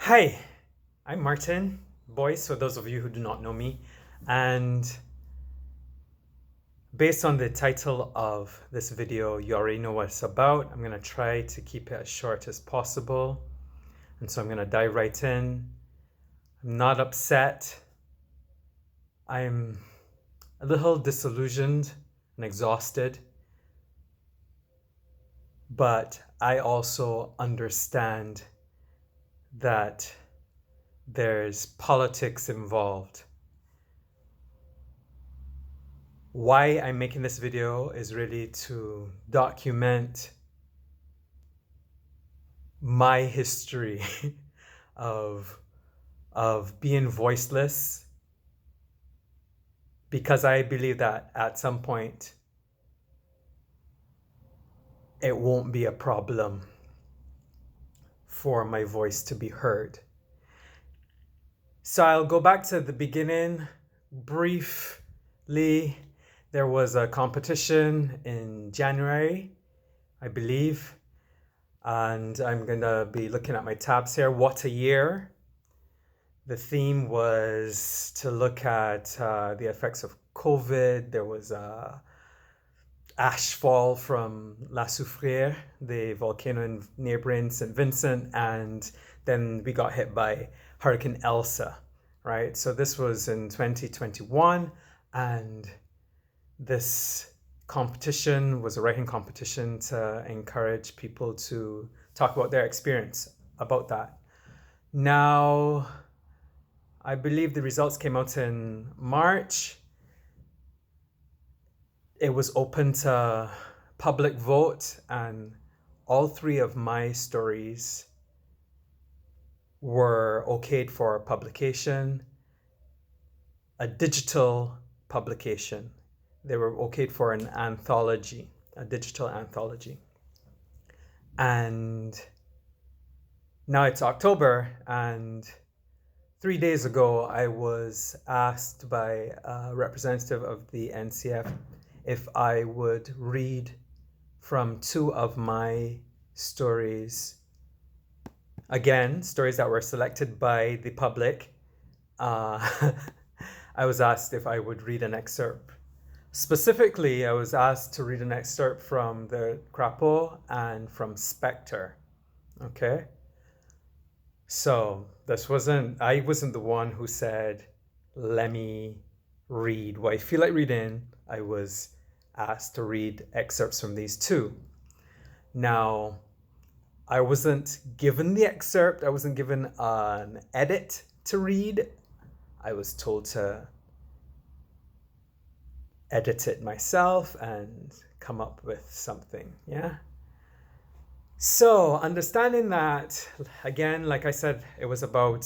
Hi, I'm Martin Boyce, for those of you who do not know me. And based on the title of this video, you already know what it's about. I'm going to try to keep it as short as possible. And so I'm going to dive right in. I'm not upset. I'm a little disillusioned and exhausted. But I also understand that there's politics involved. Why I'm making this video is really to document my history of being voiceless, because I believe that at some point it won't be a problem for my voice to be heard. So I'll go back to the beginning briefly. There was a competition in January, I believe, and I'm gonna be looking at my tabs here. What a year. The theme was to look at the effects of COVID. There was ash fall from La Soufrière, the volcano in neighboring St. Vincent, and then we got hit by Hurricane Elsa, right? So this was in 2021, and this competition was a writing competition to encourage people to talk about their experience about that. Now, I believe the results came out in March. It was open to public vote, and all three of my stories were okayed for publication, a digital publication. They were okayed for an anthology, a digital anthology. And now it's October, and 3 days ago, I was asked by a representative of the NCF if I would read from two of my stories. Again, stories that were selected by the public. I was asked if I would read an excerpt. Specifically, I was asked to read an excerpt from the Crapaud and from Spectre. Okay? So I wasn't the one who said, let me read what I feel like reading. I was asked to read excerpts from these two. Now, I wasn't given the excerpt. I wasn't given an edit to read. I was told to edit it myself and come up with something, yeah? So, understanding that, again, like I said, it was about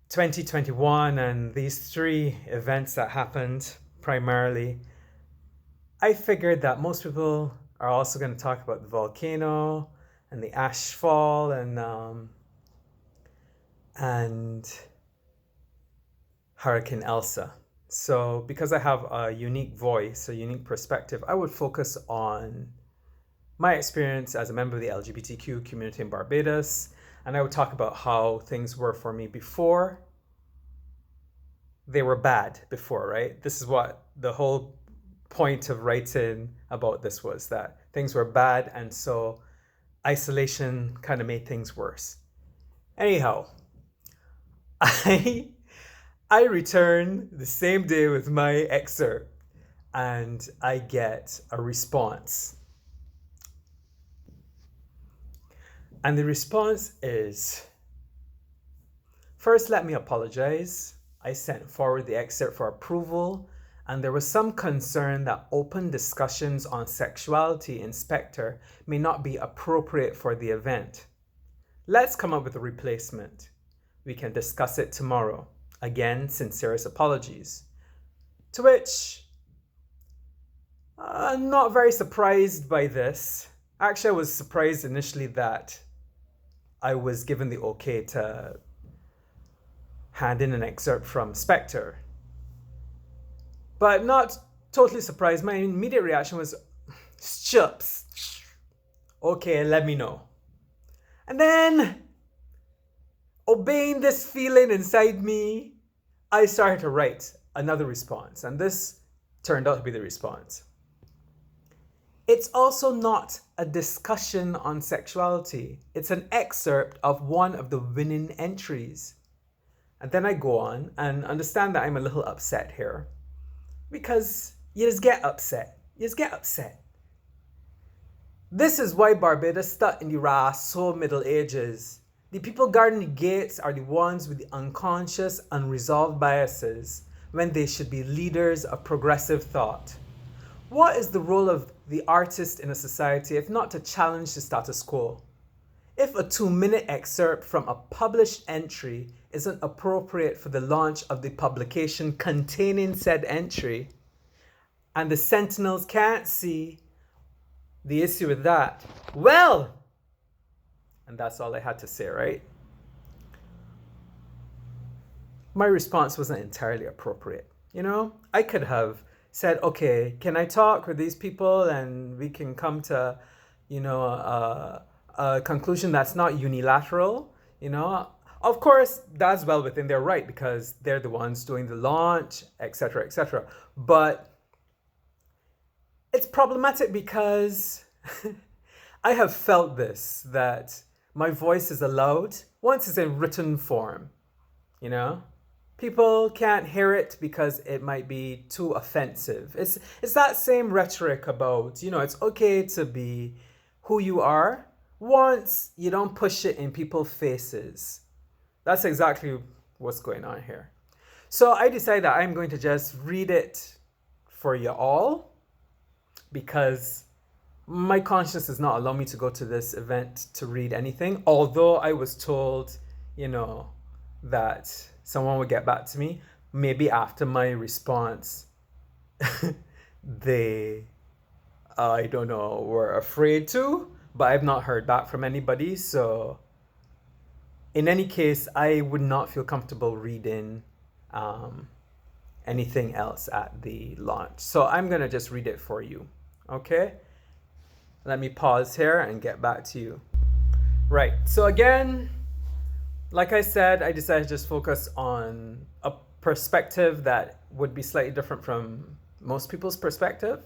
2021 and these three events that happened primarily, I figured that most people are also going to talk about the volcano and the ash fall and Hurricane Elsa. So because I have a unique voice, a unique perspective, I would focus on my experience as a member of the LGBTQ community in Barbados, and I would talk about how things were for me before they were bad before, right? This is what the whole point of writing about this was, that things were bad, and so isolation kind of made things worse. Anyhow, I return the same day with my excerpt, and I get a response. And the response is, first, let me apologize. I sent forward the excerpt for approval, and there was some concern that open discussions on sexuality in Spectre may not be appropriate for the event. Let's come up with a replacement. We can discuss it tomorrow. Again, sincerest apologies. To which, I'm not very surprised by this. Actually, I was surprised initially that I was given the okay to hand in an excerpt from Spectre. But not totally surprised. My immediate reaction was, shucks. Okay, let me know. And then obeying this feeling inside me, I started to write another response. And this turned out to be the response. It's also not a discussion on sexuality. It's an excerpt of one of the winning entries. And then I go on and understand that I'm a little upset here. Because you just get upset. You just get upset. This is why Barbados stuck in the so Middle Ages. The people guarding the gates are the ones with the unconscious, unresolved biases when they should be leaders of progressive thought. What is the role of the artist in a society if not to challenge the status quo? If a 2-minute excerpt from a published entry isn't appropriate for the launch of the publication containing said entry, and the sentinels can't see the issue with that, well, and that's all I had to say, right? My response wasn't entirely appropriate. You know, I could have said, okay, can I talk with these people and we can come to, a conclusion that's not unilateral, Of course, that's well within their right because they're the ones doing the launch, etc., etc. But it's problematic because I have felt this, that my voice is allowed once it's in written form, People can't hear it because it might be too offensive. It's that same rhetoric about, it's okay to be who you are once you don't push it in people's faces. That's exactly what's going on here. So I decided that I'm going to just read it for you all because my conscience does not allow me to go to this event to read anything, although I was told, that someone would get back to me. Maybe after my response, they, I don't know, were afraid to, but I've not heard back from anybody. So in any case, I would not feel comfortable reading anything else at the launch. So I'm going to just read it for you. Okay? Let me pause here and get back to you. Right. So again, like I said, I decided to just focus on a perspective that would be slightly different from most people's perspective.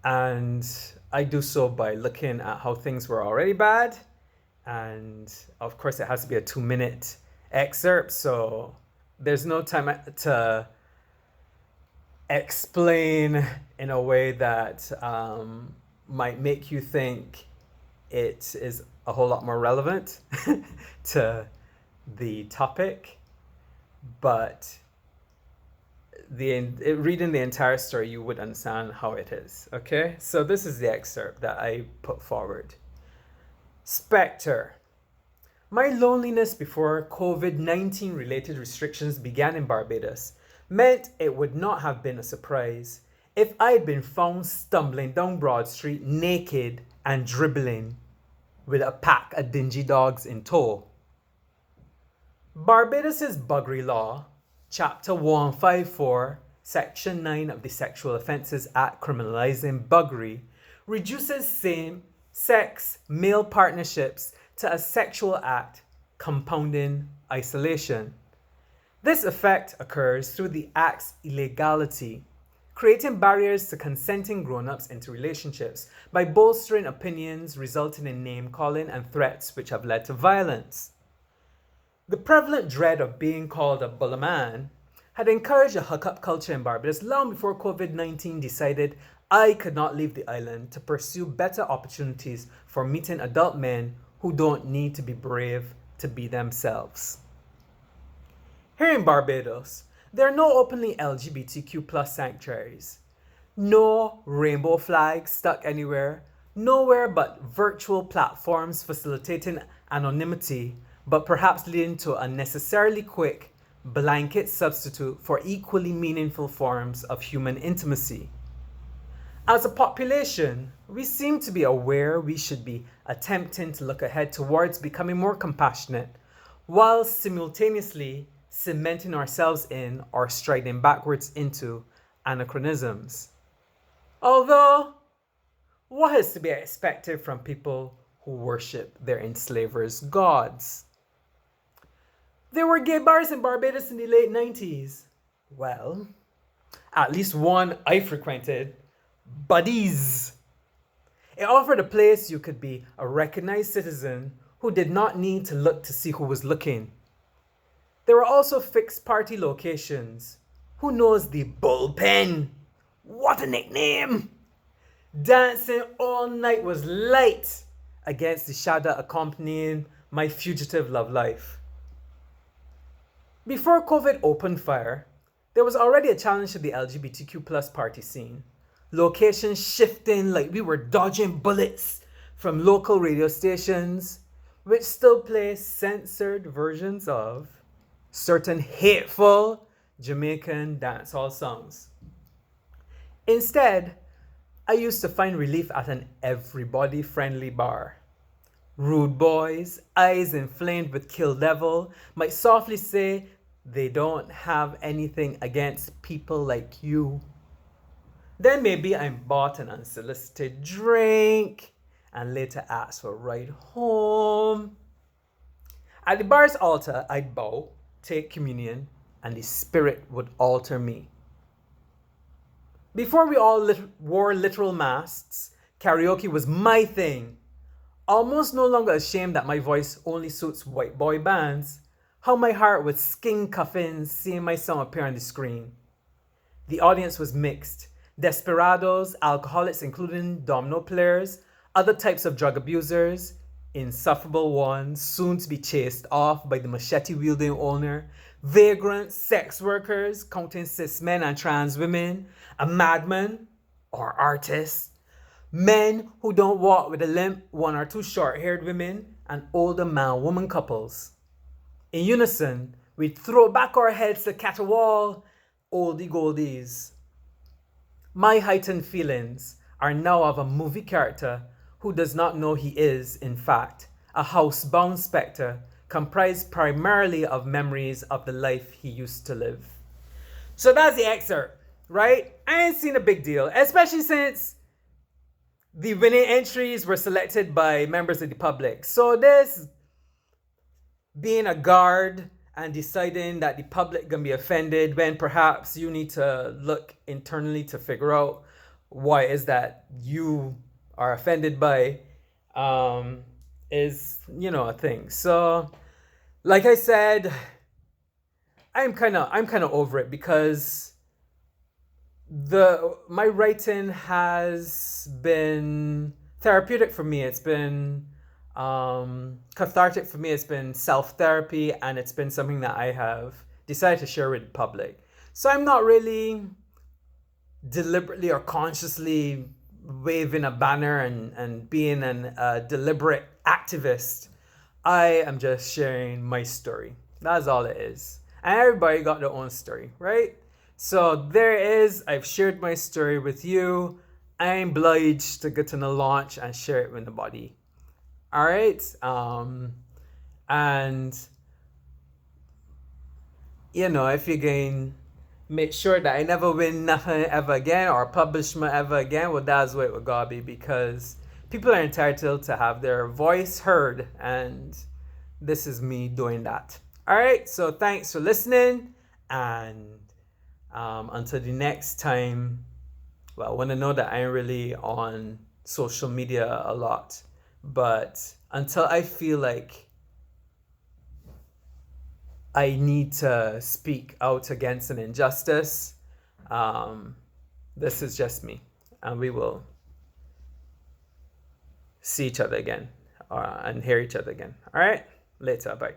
And I do so by looking at how things were already bad. And of course, it has to be a 2-minute excerpt. So there's no time to explain in a way that might make you think it is a whole lot more relevant to the topic, but reading the entire story, you would understand how it is. Okay, so this is the excerpt that I put forward. Spectre. My loneliness before COVID-19 related restrictions began in Barbados meant it would not have been a surprise if I had been found stumbling down Broad Street naked and dribbling with a pack of dingy dogs in tow. Barbados' buggery law, Chapter 154, Section 9 of the Sexual Offences Act criminalizing buggery, reduces same-sex male partnerships to a sexual act, compounding isolation. This effect occurs through the act's illegality, creating barriers to consenting grown-ups into relationships by bolstering opinions resulting in name-calling and threats which have led to violence. The prevalent dread of being called a bulla man had encouraged a hookup culture in Barbados long before COVID-19 decided I could not leave the island to pursue better opportunities for meeting adult men who don't need to be brave to be themselves. Here in Barbados, there are no openly LGBTQ+ sanctuaries, no rainbow flags stuck anywhere, nowhere but virtual platforms facilitating anonymity, but perhaps leading to a necessarily quick blanket substitute for equally meaningful forms of human intimacy. As a population, we seem to be aware we should be attempting to look ahead towards becoming more compassionate, while simultaneously cementing ourselves in or striding backwards into anachronisms. Although, what is to be expected from people who worship their enslavers' gods? There were gay bars in Barbados in the late 90s. Well, at least one I frequented, Buddies. It offered a place you could be a recognized citizen who did not need to look to see who was looking. There were also fixed party locations. Who knows the Bullpen? What a nickname! Dancing all night was light against the shadow accompanying my fugitive love life. Before COVID opened fire, there was already a challenge to the LGBTQ plus party scene. Locations shifting like we were dodging bullets from local radio stations, which still play censored versions of certain hateful Jamaican dancehall songs. Instead, I used to find relief at an everybody-friendly bar. Rude boys, eyes inflamed with kill devil, might softly say they don't have anything against people like you. Then maybe I bought an unsolicited drink and later asked for a ride home. At the bar's altar, I'd bow, take communion, and the Spirit would alter me. Before we all wore literal masks, karaoke was my thing. Almost no longer ashamed that my voice only suits white boy bands, how my heart would skin coffins seeing my song appear on the screen. The audience was mixed. Desperados, alcoholics including domino players, other types of drug abusers, insufferable ones soon to be chased off by the machete-wielding owner, vagrants, sex workers, counting cis men and trans women, a madman or artist, men who don't walk with a limp, one or two short-haired women, and older man-woman couples. In unison, we throw back our heads to catch a wall, oldie goldies. My heightened feelings are now of a movie character who does not know he is, in fact, a housebound specter comprised primarily of memories of the life he used to live. So that's the excerpt, right? I ain't seen a big deal, especially since the winning entries were selected by members of the public. So this being a guard and deciding that the public gonna be offended when perhaps you need to look internally to figure out why is that you are offended by is, a thing. So like I said, I'm kind of over it because my writing has been therapeutic for me. It's been cathartic for me. It's been self-therapy, and it's been something that I have decided to share with the public. So I'm not really deliberately or consciously waving a banner and being a deliberate activist. I am just sharing my story. That's all it is. And everybody got their own story, right? So there it is. I've shared my story with you. I'm obliged to get to the launch and share it with the body. All right. And if you can make sure that I never win nothing ever again or publishment ever again, well, that's what it would gotta be, because people are entitled to have their voice heard, and this is me doing that. All right. So thanks for listening, and until the next time. Well, I want to know that I'm really on social media a lot. But until I feel like I need to speak out against an injustice, this is just me. And we will see each other again and hear each other again. All right? Later. Bye.